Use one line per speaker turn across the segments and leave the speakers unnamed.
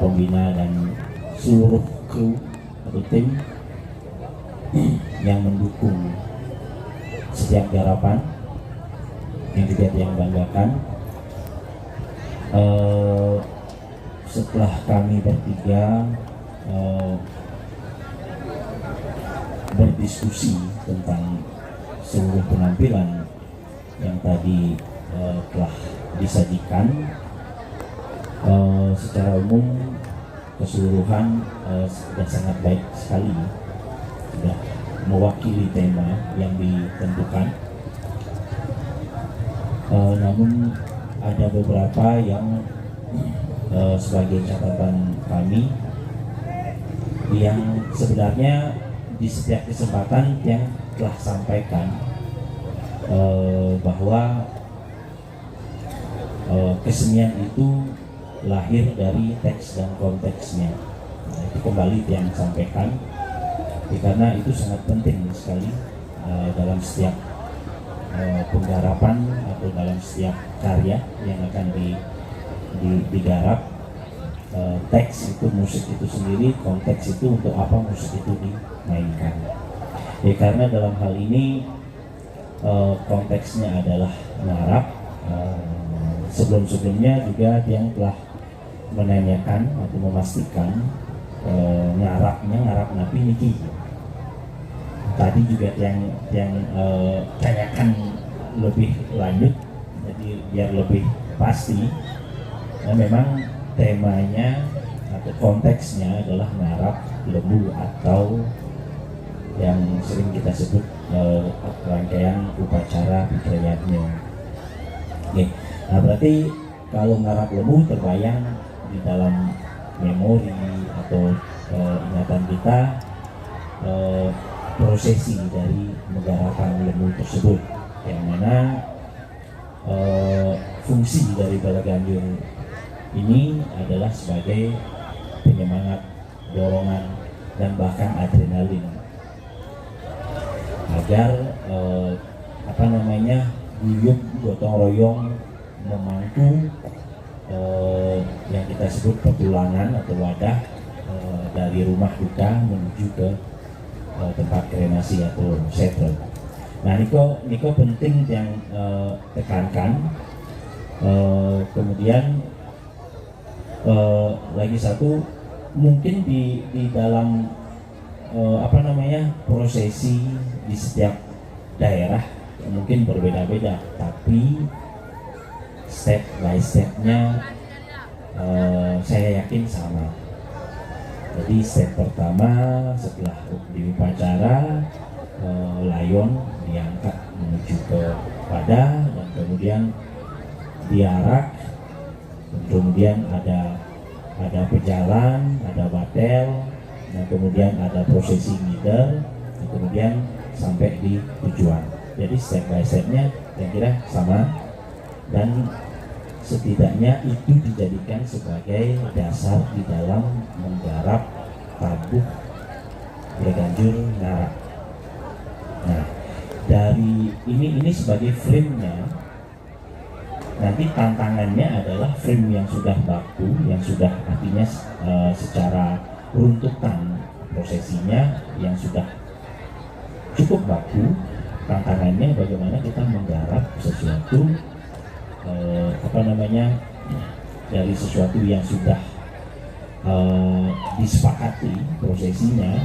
pembina dan seluruh kru atau tim yang mendukung setiap garapan yang juga yang banggakan. Setelah kami bertiga berdiskusi tentang seluruh penampilan yang tadi telah disajikan, secara umum keseluruhan sudah sangat baik sekali, sudah mewakili tema yang ditentukan. Namun ada beberapa yang sebagai catatan kami yang sebenarnya di setiap kesempatan yang telah sampaikan bahwa kesenian itu lahir dari teks dan konteksnya. Nah, itu kembali yang sampaikan, karena itu sangat penting sekali dalam setiap penggarapan atau dalam setiap karya yang akan digarap. Teks itu, musik itu sendiri, konteks itu untuk apa musik itu dimainkan. Karena dalam hal ini konteksnya adalah ngarap. Sebelum-sebelumnya juga yang telah menanyakan atau memastikan ngarap napi niki. Tadi juga yang tanyakan lebih lanjut, jadi biar lebih pasti. Nah, memang temanya atau konteksnya adalah ngarap lembu atau yang sering kita sebut rangkaian upacara Pitrayatnya. Nah, berarti kalau ngarap lembu terbayang di dalam memori atau ingatan kita prosesi dari menggarapan lembu tersebut, yang mana fungsi dari Bala Ganjur ini adalah sebagai penyemangat, dorongan, dan bahkan adrenalin agar guyup gotong royong memangku yang kita sebut petulangan atau wadah dari rumah duka menuju ke tempat kremasi atau settle. Nah, Niko penting yang tekankan. Kemudian lagi satu, mungkin di dalam prosesi di setiap daerah mungkin berbeda-beda, tapi step by stepnya saya yakin sama. Jadi step pertama setelah di upacara, layon diangkat menuju ke wadah, dan kemudian diarak, kemudian ada pejalan, ada batel, dan kemudian ada prosesi ngider, dan kemudian sampai di tujuan. Jadi step by stepnya yang kira sama, dan setidaknya itu dijadikan sebagai dasar di dalam menggarap tabuh Ganjur ngarap. Nah, dari ini sebagai frame-nya. Nanti tantangannya adalah frame yang sudah baku, yang sudah artinya secara runtutan prosesinya yang sudah cukup baku. Tantangannya bagaimana kita menggarap sesuatu dari sesuatu yang sudah disepakati prosesinya,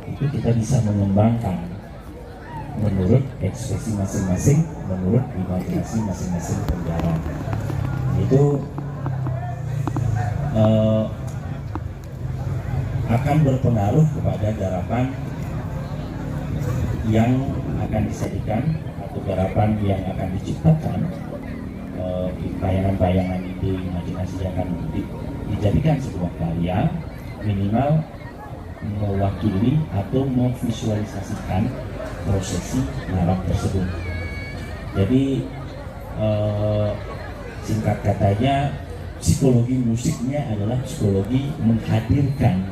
itu kita bisa mengembangkan menurut ekspresi masing-masing, menurut imajinasi masing-masing penggarap. Itu akan berpengaruh kepada garapan yang akan disajikan atau garapan yang akan diciptakan. Bayangan-bayangan ide imajinasi yang akan dijadikan sebuah karya minimal mewakili atau memvisualisasikan prosesi ngarap tersebut. Jadi singkat katanya, psikologi musiknya adalah psikologi menghadirkan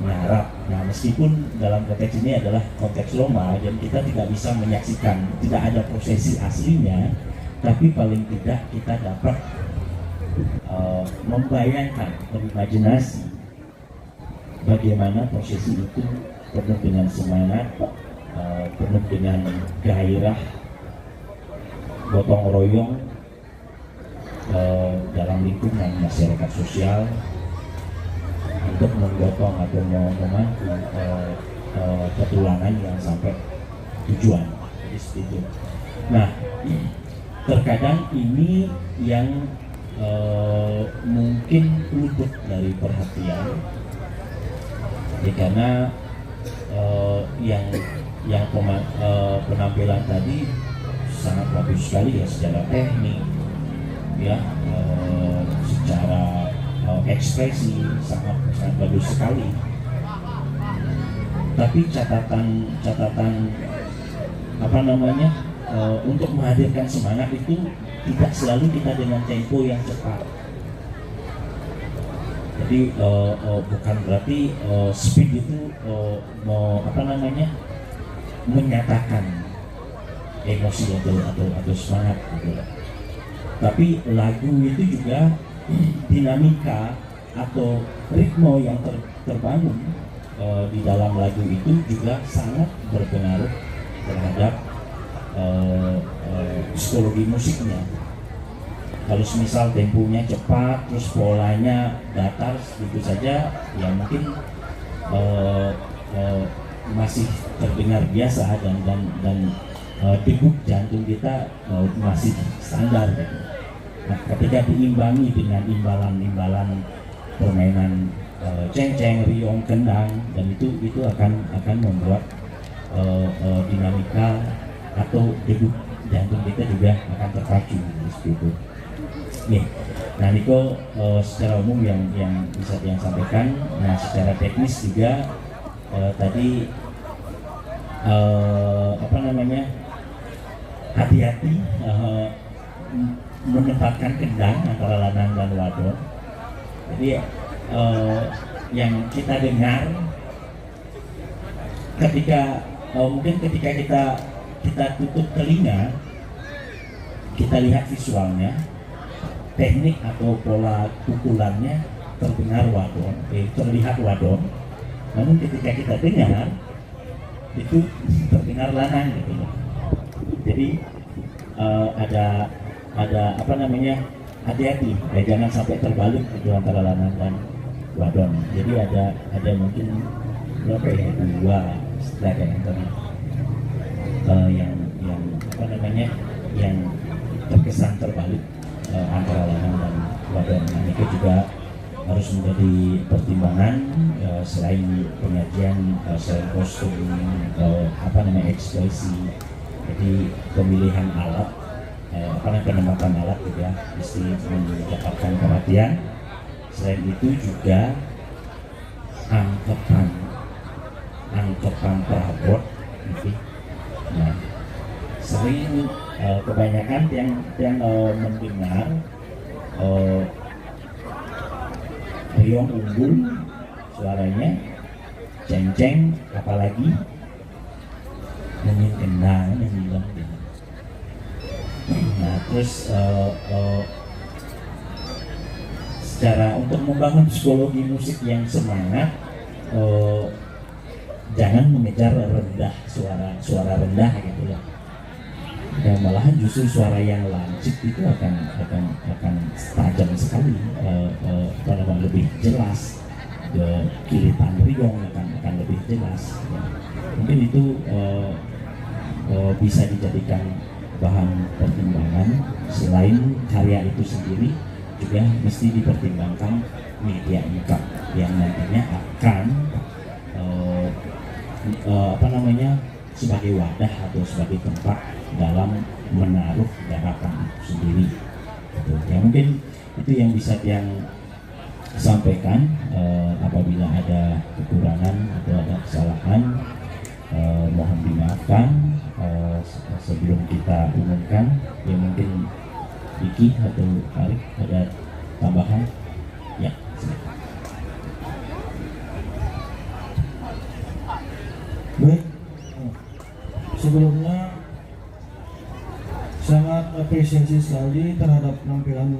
ngarap. Nah, meskipun dalam konteks ini adalah konteks Roma, dan kita tidak bisa menyaksikan, tidak ada prosesi aslinya, tapi paling tidak kita dapat membayangkan, berimajinasi bagaimana prosesi itu penuh dengan semangat, penuh dengan gairah, gotong royong dalam lingkungan masyarakat sosial untuk menggotong atau memandu petualangan yang sampai tujuan. Jadi seperti itu. Nah, terkadang ini yang mungkin luput dari perhatian, ya, karena yang penampilan tadi sangat bagus sekali ya secara teknik, ya, secara ekspresi sangat bagus sekali. Tapi catatan apa namanya, untuk menghadirkan semangat itu tidak selalu kita dengan tempo yang cepat. Jadi bukan berarti speed itu menyatakan emosi atau semangat gitu. Tapi lagu itu juga dinamika atau ritme yang terbangun di dalam lagu itu juga sangat berpengaruh terhadap psikologi musiknya. Kalau misal temponya cepat, terus polanya datar gitu saja, ya mungkin masih terdengar biasa dan degup jantung kita masih standar gitu. Nah, ketika diimbangi dengan imbalan-imbalan permainan cengceng, riong, kendang, dan itu akan membuat dinamika atau degup jantung kita juga akan terpacu seperti itu. Nih, nah Niko secara umum yang bisa yang sampaikan. Nah, secara teknis juga tadi hati-hati menempatkan kendang antara lanang dan wadon. Jadi yang kita dengar mungkin ketika kita tutup telinga, kita lihat visualnya, teknik atau pola pukulannya terdengar wadon, terlihat wadon. Namun ketika kita dengar itu terdengar lanang gitu. Jadi ada hati-hati, jangan sampai terbalik itu antara lanang dan wadon. Jadi ada mungkin berapa ya, 2 setelah yang tadi yang terkesan terbalik antara lanang dan wadon. Nah, itu juga harus menjadi pertimbangan selain penyajian, selain kostum, ekspresi. Jadi pemilihan alat, penempatan alat juga mesti mendapatkan perhatian. Selain itu juga angkepan perabot. Nah, sering kebanyakan yang mendengar riong unggul suaranya, ceng-ceng, apalagi nyanyi kendang, nyanyi lembing. Nah, terus secara untuk membangun psikologi musik yang semangat, jangan mengejar rendah, suara rendah gitu ya. Dan malahan justru suara yang lancip itu akan tajam sekali, lebih jelas, kilitan riong akan lebih jelas. Ya. Mungkin itu bisa dijadikan bahan pertimbangan. Selain karya itu sendiri, juga mesti dipertimbangkan media income yang nantinya akan sebagai wadah atau sebagai tempat dalam menaruh garapan itu sendiri. Ya, mungkin itu yang bisa yang sampaikan. Apabila ada kekurangan atau ada kesalahan, mohon dimaafkan. Sebelum kita umumkan, ya mungkin Diki atau Arif ada tambahan? Ya, silakan.
Baik, sebelumnya sangat apresiasi sekali terhadap penampilan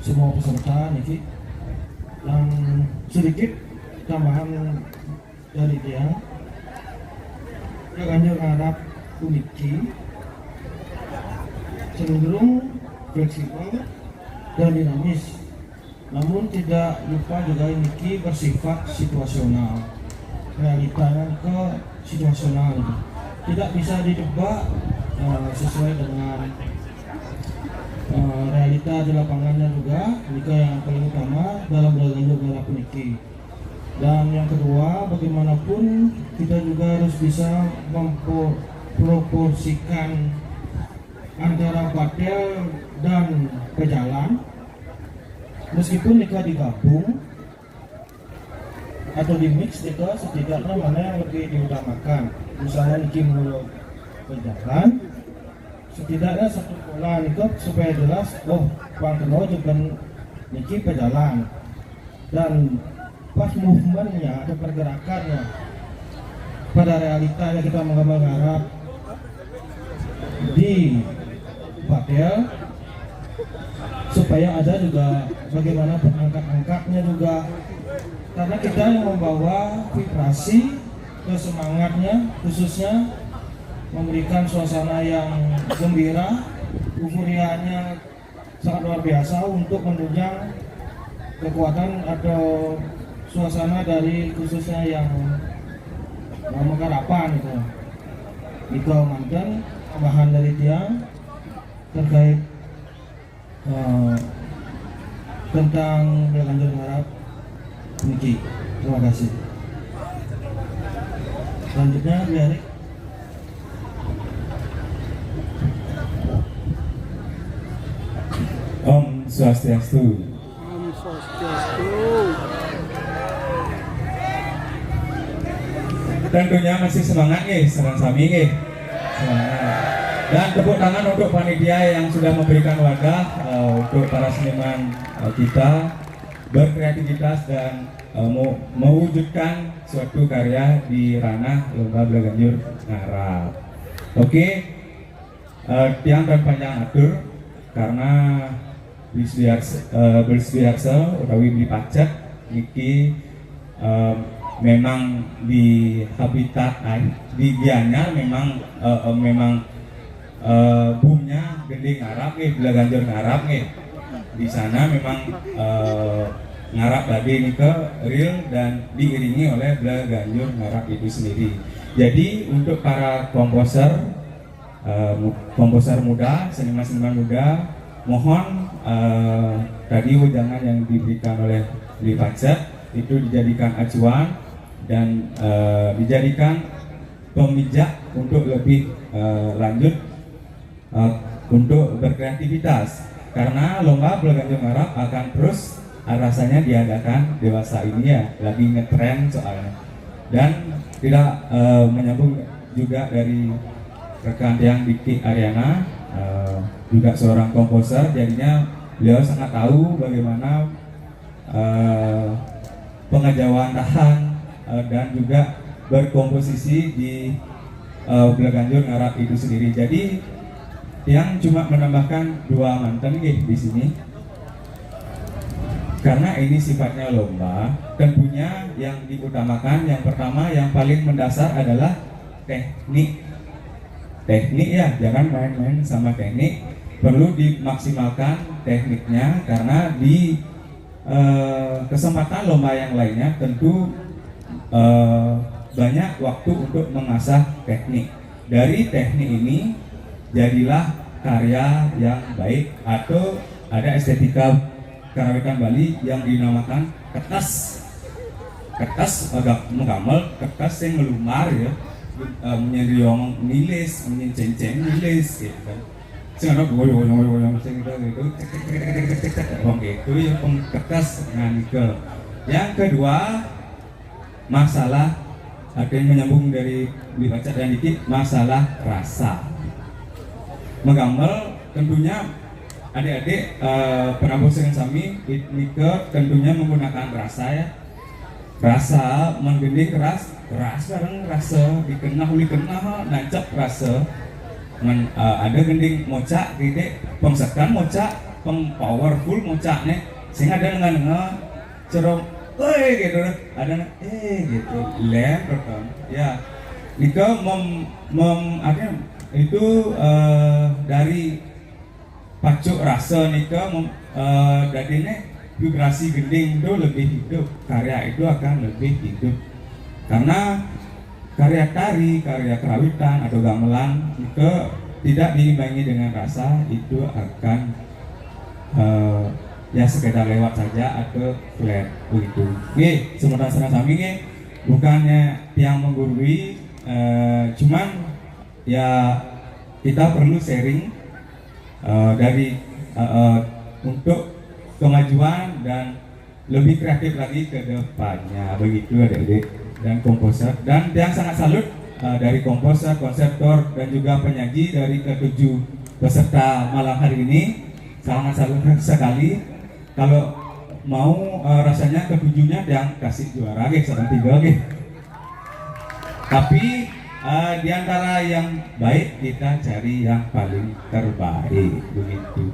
semua peserta niki. Dan sedikit tambahan dari dia, Ganjur Ngarap Uniki cenderung fleksibel dan dinamis, namun tidak lupa juga Uniki bersifat situasional, realitanya ke situasional, tidak bisa ditebak sesuai dengan realita di lapangannya juga. Jika yang paling utama dalam Ganjur Ngarap Uniki. Dan yang kedua, bagaimanapun kita juga harus bisa memproporsikan antara padel dan pejalan. Meskipun jika digabung atau di mix, jika setidaknya mana yang lebih diutamakan. Misalnya niki menurut pejalan, setidaknya satu pola niki supaya jelas, oh Bang Keno juga niki pejalan, dan pas movementnya atau pergerakannya pada realitanya kita menggambar di padel, supaya ada juga bagaimana perangkat-angkatnya juga, karena kita yang membawa vibrasi ke semangatnya, khususnya memberikan suasana yang gembira, euforianya sangat luar biasa untuk menunjang kekuatan atau suasana dari khususnya yang Mekarapan itu. Itu mantan tambahan dari tiang terkait tentang Ganjur Ngarap Niki. Terima kasih. Selanjutnya biar
Om Swastiastu.
Om Swastiastu.
Tentunya masih semangat nih, serang sami nih. Semangat. Dan tepuk tangan untuk panitia yang sudah memberikan wadah untuk para seniman kita berkreativitas dan mewujudkan suatu karya di ranah Lomba Ganjur Ngarap. Oke, tiang dan panjang atur karena Bisbiarsa utawi beli pacet niki memang di habitat di Gianyar memang boomnya gede ngarap nih, Ganjur Ngarap nih. Di sana memang ngarap tadi ini ke real dan diiringi oleh Ganjur Ngarap itu sendiri. Jadi untuk para komposer muda, seniman-seniman muda, mohon tadi wejangan yang diberikan oleh Beli Pacet itu dijadikan acuan dan dijadikan pemijak untuk lebih lanjut untuk berkreativitas, karena Lomba Ganjur Ngarap akan terus rasanya diadakan dewasa ini ya, lagi ngetren soalnya. Dan tidak menyambung juga dari rekan yang Diki Ariana, juga seorang komposer, jadinya beliau sangat tahu bagaimana pengejauhan tahan dan juga berkomposisi di Ganjur Ngarap itu sendiri. Jadi yang cuma menambahkan 2 mantan di sini, karena ini sifatnya lomba. Tentunya yang diutamakan, yang pertama yang paling mendasar adalah teknik ya, jangan main-main sama teknik, perlu dimaksimalkan tekniknya, karena di kesempatan lomba yang lainnya tentu banyak waktu untuk mengasah teknik. Dari teknik ini jadilah karya yang baik, atau ada estetika karawitan Bali yang dinamakan kertas agak menggamel, kertas yang melumar ya, menyeriong nilis, menyenceng nilis gitu kan. Sehingga goyong gitu ya, kertas nikel. Yang kedua, masalah ada yang menyambung dari Beli Pacet dan Diki, masalah rasa. Menggamel tentunya adik-adik penabuh dengan sami nikel tentunya menggunakan rasa ya. Rasa menggending keras bareng rasa dikenah nancap rasa. Ada gending mocak gede pengsekan mocak powerful mucaknya sehingga ada dengan cerong gitu ada gitu lem ya Nika artinya itu dari pacuk rasa Nika jadinya vibrasi gending itu lebih hidup, karya itu akan lebih hidup karena karya tari, karya kerawitan atau gamelan itu tidak diimbangi dengan rasa itu akan ya sekedar lewat saja atau flat begitu. Oke, sementara sampingnya bukannya yang menggurui, cuman ya kita perlu sharing dari untuk kemajuan dan lebih kreatif lagi ke depannya begitu adik-adik dan komposer dan yang sangat salut dari komposer, konseptor dan juga penyaji dari ketujuh peserta malam hari ini sangat salut sekali. Kalau mau rasanya ketujuhnya yang kasih juara sedang 3 tapi di antara yang baik kita cari yang paling terbaik begitu.